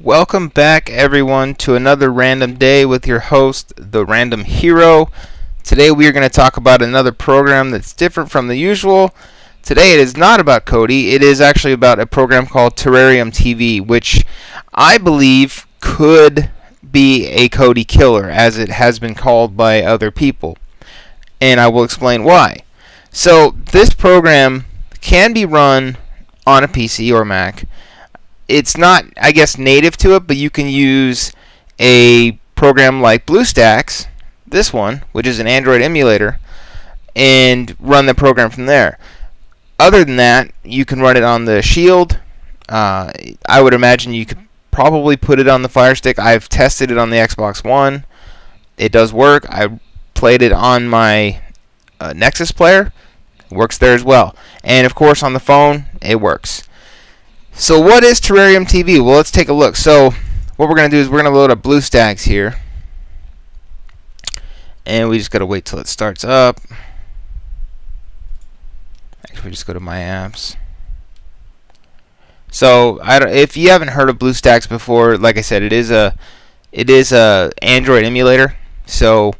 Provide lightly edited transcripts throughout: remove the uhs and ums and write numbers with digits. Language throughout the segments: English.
Welcome back, everyone, to another random day with your host, the Random Hero. Today we are going to talk about another program that's different from the usual. Today it is not about Kodi. It is actually about a program called Terrarium TV, which I believe could be a Kodi killer, as it has been called by other people. And I will explain why. So this program can be run on a PC or Mac. It's not, I guess, native to it, but you can use a program like BlueStacks, this one, which is an Android emulator, and run the program from there. Other than that, you can run it on the Shield. I would imagine you could probably put it on the Fire Stick. I've tested it on the Xbox One. It does work. I played it on my Nexus player. It works there as well. And, of course, on the phone, it works. So what is Terrarium TV? Well, let's take a look. So what we're going to do is we're going to load up BlueStacks here. And we just got to wait till it starts up. Actually, we just go to My Apps. So if you haven't heard of BlueStacks before, like I said, it is a Android emulator. So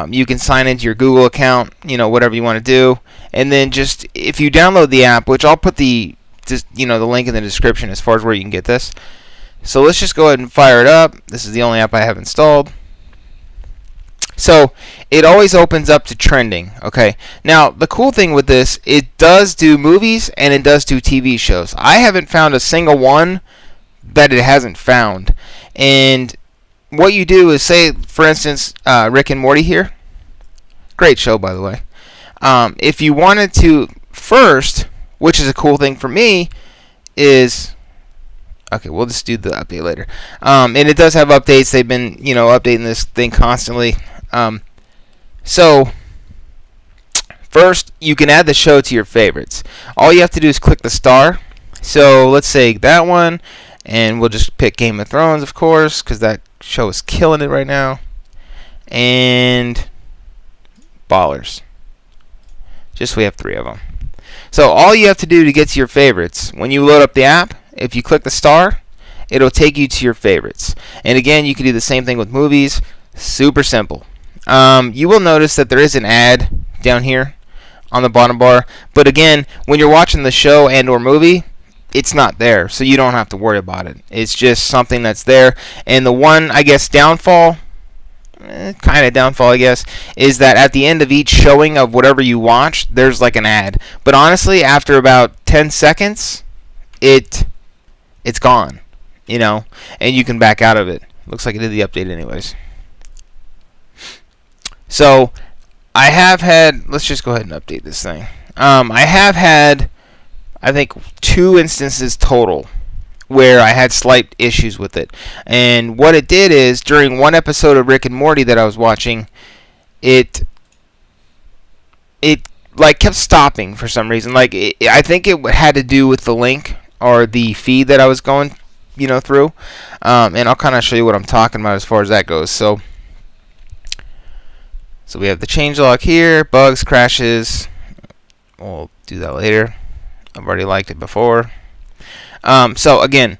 you can sign into your Google account, whatever you want to do. And then just if you download the app, which I'll put the link in the description as far as where you can get this. So let's just go ahead and fire it up. This is the only app I have installed. So it always opens up to trending. Okay. Now the cool thing with this, it does do movies and it does do TV shows. I haven't found a single one that it hasn't found. And what you do is say, for instance, Rick and Morty here. Great show, by the way. If you wanted to first, which is a cool thing for me, is okay. We'll just do the update later. And it does have updates. They've been, updating this thing constantly. So first, you can add the show to your favorites. All you have to do is click the star. So let's say that one, and we'll just pick Game of Thrones, of course, because that show is killing it right now. And Ballers. Just we have 3 of them. So all you have to do to get to your favorites, when you load up the app, if you click the star, it'll take you to your favorites. And again, you can do the same thing with movies. Super simple. You will notice that there is an ad down here on the bottom bar. But again, when you're watching the show and or movie, it's not there. So you don't have to worry about it. It's just something that's there. And the one, I guess, downfall, I guess, is that at the end of each showing of whatever you watched, there's like an ad. But honestly, after about 10 seconds, it's gone, and you can back out of it. Looks like it did the update anyways. So I have had, let's just go ahead and update this thing. I have had, I think, 2 instances total where I had slight issues with it. And what it did is, during one episode of Rick and Morty that I was watching, it like kept stopping for some reason. Like I think it had to do with the link or the feed that I was going, through. And I'll kind of show you what I'm talking about as far as that goes. So we have the changelog here, bugs, crashes. We'll do that later. I've already liked it before. So again,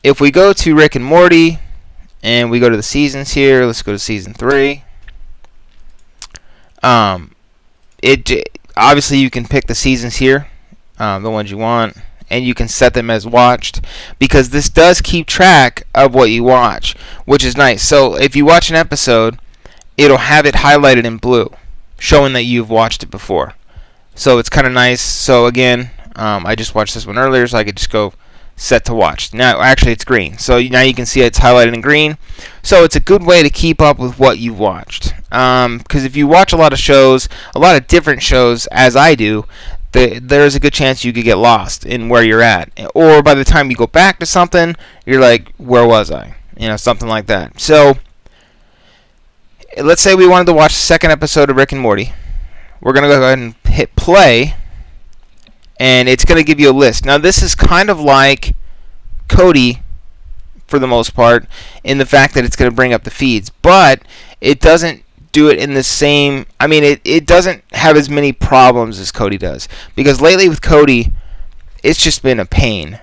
if we go to Rick and Morty and we go to the seasons here, let's go to season 3. Obviously you can pick the seasons here, the ones you want, and you can set them as watched, because this does keep track of what you watch, which is nice. So if you watch an episode, it'll have it highlighted in blue, showing that you've watched it before. So it's kind of nice. So again, I just watched this one earlier, so I could just go set to watch. Now, actually, it's green. So now you can see it's highlighted in green. So it's a good way to keep up with what you've watched. Because if you watch a lot of shows, a lot of different shows, as I do, there's a good chance you could get lost in where you're at. Or by the time you go back to something, you're like, where was I? Something like that. So let's say we wanted to watch the second episode of Rick and Morty. We're going to go ahead and hit play. And it's going to give you a list. Now, this is kind of like Kodi, for the most part, in the fact that it's going to bring up the feeds. But it doesn't do it in the same... it doesn't have as many problems as Kodi does. Because lately with Kodi, it's just been a pain.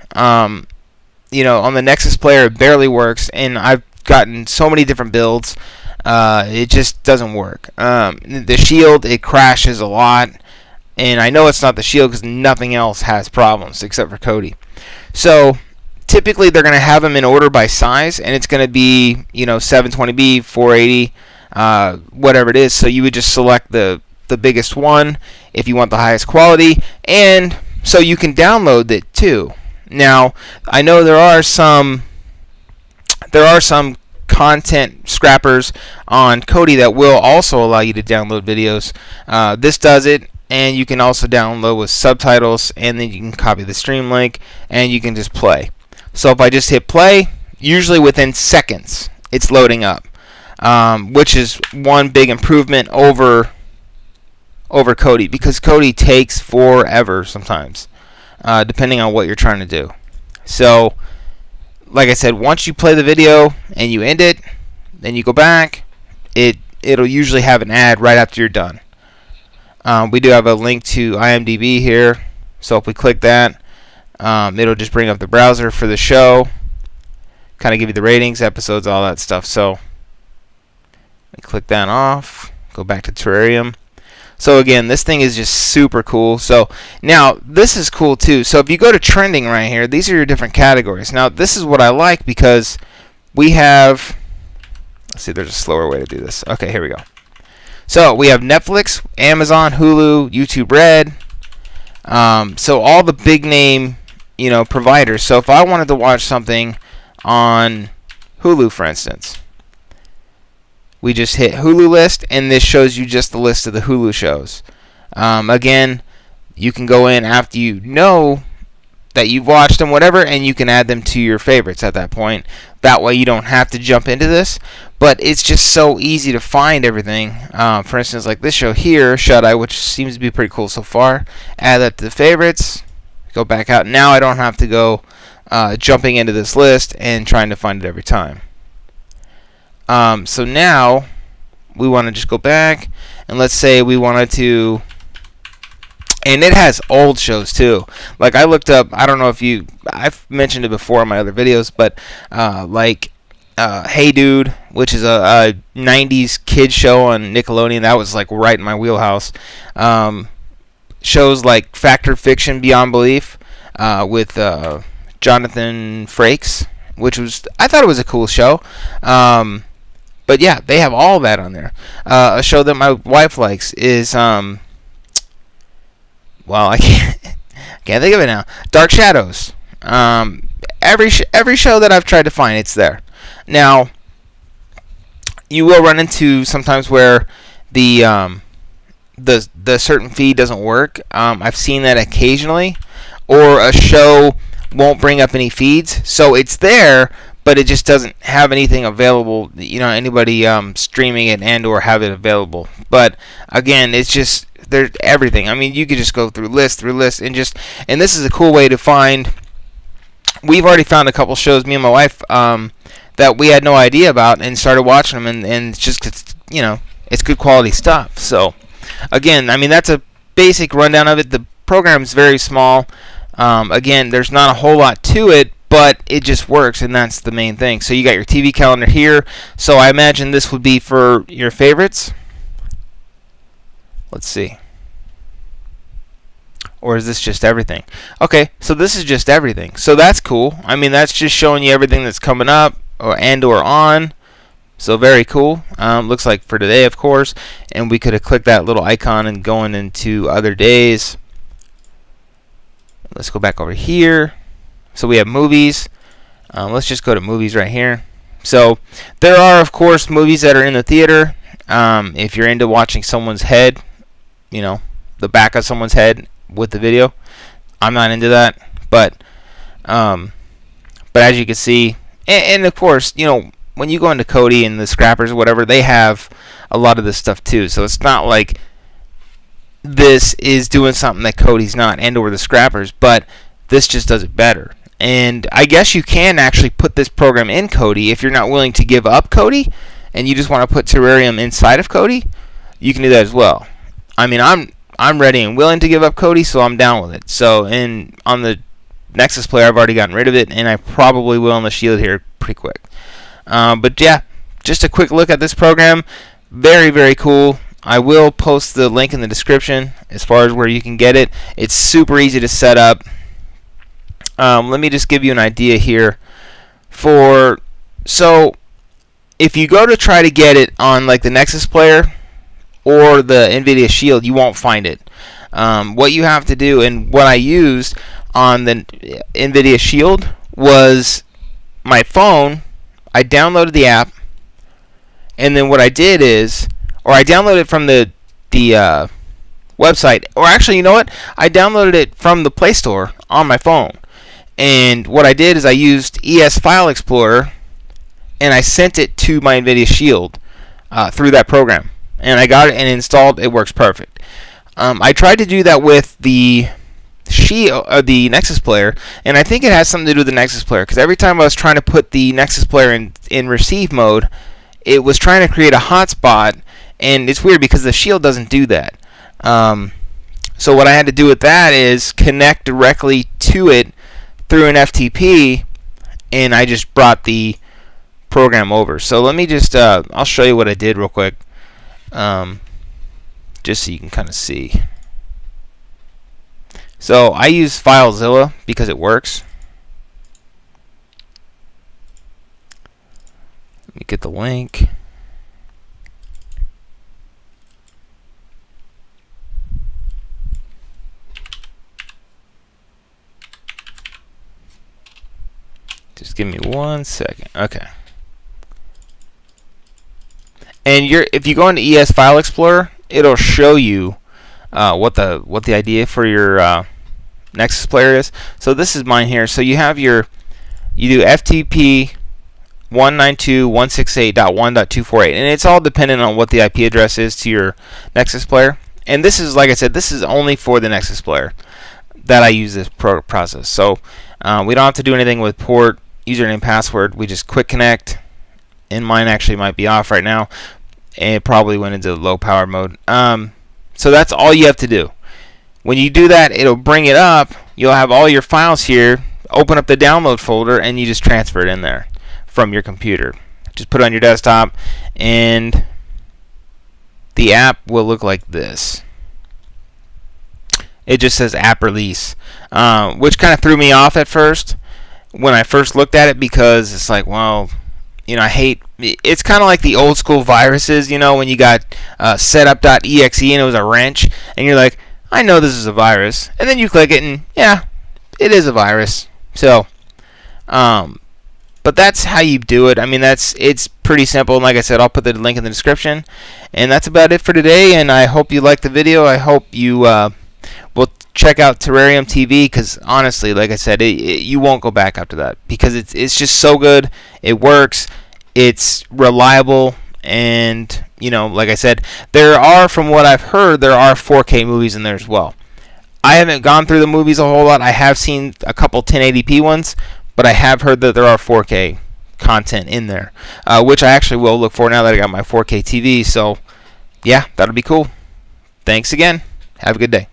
on the Nexus player it barely works, and I've gotten so many different builds. It just doesn't work. The shield, it crashes a lot, and I know it's not the shield because nothing else has problems except for Kodi. So typically they're going to have them in order by size, and it's going to be 720p, 480, whatever it is. So you would just select the biggest one if you want the highest quality, and so you can download it too. Now I know there are some content scrappers on Kodi that will also allow you to download videos. This does it, and you can also download with subtitles, and then you can copy the stream link and you can just play. So if I just hit play, usually within seconds it's loading up, which is one big improvement over Kodi, because Kodi takes forever sometimes, depending on what you're trying to do. So like I said, once you play the video and you end it, then you go back, it'll usually have an ad right after you're done. We do have a link to IMDb here, so if we click that, it'll just bring up the browser for the show, kind of give you the ratings, episodes, all that stuff. So we click that off, go back to Terrarium. So again, this thing is just super cool. So now this is cool too. So if you go to trending right here, these are your different categories. Now this is what I like, because we have, let's see, there's a slower way to do this. Okay, here we go. So we have Netflix, Amazon, Hulu, YouTube Red. So all the big name, providers. So if I wanted to watch something on Hulu, for instance, we just hit Hulu list, and this shows you just the list of the Hulu shows. Again, you can go in after you know that you've watched them, whatever, and you can add them to your favorites at that point. That way you don't have to jump into this, but it's just so easy to find everything. For instance, like this show here, Shut Eye, which seems to be pretty cool so far. Add that to the favorites, go back out. Now I don't have to go jumping into this list and trying to find it every time. So now we want to just go back, and let's say we wanted to, and it has old shows too. Like I looked up, I don't know if I've mentioned it before in my other videos, but Hey Dude, which is a 90s kid show on Nickelodeon, that was like right in my wheelhouse. Shows like Fact or Fiction, Beyond Belief, with Jonathan Frakes, which I thought it was a cool show. But yeah, they have all that on there. A show that my wife likes is, well, I can't think of it now. Dark Shadows. Every show that I've tried to find, it's there. Now, you will run into sometimes where the certain feed doesn't work. I've seen that occasionally, or a show won't bring up any feeds, so it's there, but it just doesn't have anything available, anybody streaming it and or have it available. But again, it's just, there's everything. I mean, you could just go through list, and this is a cool way to find. We've already found a couple shows, me and my wife, that we had no idea about, and started watching them, and it's just, it's good quality stuff. So again, I mean, that's a basic rundown of it. The program's very small. Again, there's not a whole lot to it, but it just works, and that's the main thing. So you got your TV calendar here. So I imagine this would be for your favorites. Let's see. Or is this just everything? Okay, so this is just everything. So that's cool. I mean, that's just showing you everything that's coming up or on. So very cool. Looks like for today, of course. And we could have clicked that little icon and going into other days. Let's go back over here. So we have movies. Let's just go to movies right here. So there are, of course, movies that are in the theater. If you're into watching someone's head, the back of someone's head with the video, I'm not into that. But as you can see, and of course, when you go into Kodi and the scrappers or whatever, they have a lot of this stuff too. So it's not like this is doing something that Kodi's not, and or the scrappers, but this just does it better. And I guess you can actually put this program in Kodi if you're not willing to give up Kodi and you just want to put Terrarium inside of Kodi. You can do that as well. I mean, I'm ready and willing to give up Kodi, so I'm down with it. So on the Nexus player, I've already gotten rid of it, and I probably will on the Shield here pretty quick. But yeah, just a quick look at this program. Very, very cool. I will post the link in the description as far as where you can get it. It's super easy to set up. Let me just give you an idea here. So if you go to try to get it on like the Nexus player or the NVIDIA Shield, you won't find it. What you have to do, and what I used on the NVIDIA Shield, was my phone. I downloaded the app, and then what I did is, or I downloaded it from the website, or actually, you know what? I downloaded it from the Play Store on my phone. And what I did is I used ES File Explorer, and I sent it to my NVIDIA Shield through that program. And I got it and installed. It works perfect. I tried to do that with the the Nexus player, and I think it has something to do with the Nexus player, because every time I was trying to put the Nexus player in receive mode, it was trying to create a hotspot, and it's weird because the Shield doesn't do that. So what I had to do with that is connect directly to it through an FTP, and I just brought the program over. So let me just I'll show you what I did real quick, just so you can kind of see. So I use FileZilla because it works. Let me get the link. Just give me 1 second. Okay. And if you go into ES File Explorer, it'll show you what the idea for your Nexus player is. So this is mine here. So you have you do FTP 192.168.1.248, and it's all dependent on what the IP address is to your Nexus player. And this is, like I said, this is only for the Nexus player that I use this process. So we don't have to do anything with port, username, password. We just quick connect, and mine actually might be off right now, and it probably went into low power mode. So that's all you have to do. When you do that, it'll bring it up. You'll have all your files here. Open up the download folder, and you just transfer it in there from your computer. Just put it on your desktop, and the app will look like this. It just says app release, which kind of threw me off at first when I first looked at it, because it's like, well, you know, I hate. It's kind of like the old school viruses, you know, when you got setup.exe and it was a wrench, and you're like, I know this is a virus, and then you click it, and yeah, it is a virus. So, but that's how you do it. I mean, it's pretty simple. And like I said, I'll put the link in the description, and that's about it for today. And I hope you liked the video. I hope you will check out Terrarium TV, because honestly, like I said, you won't go back after that, because it's just so good. It works. It's reliable. And, you know, like I said, from what I've heard, there are 4K movies in there as well. I haven't gone through the movies a whole lot. I have seen a couple 1080p ones, but I have heard that there are 4K content in there, which I actually will look for now that I got my 4K TV. So, yeah, that'll be cool. Thanks again. Have a good day.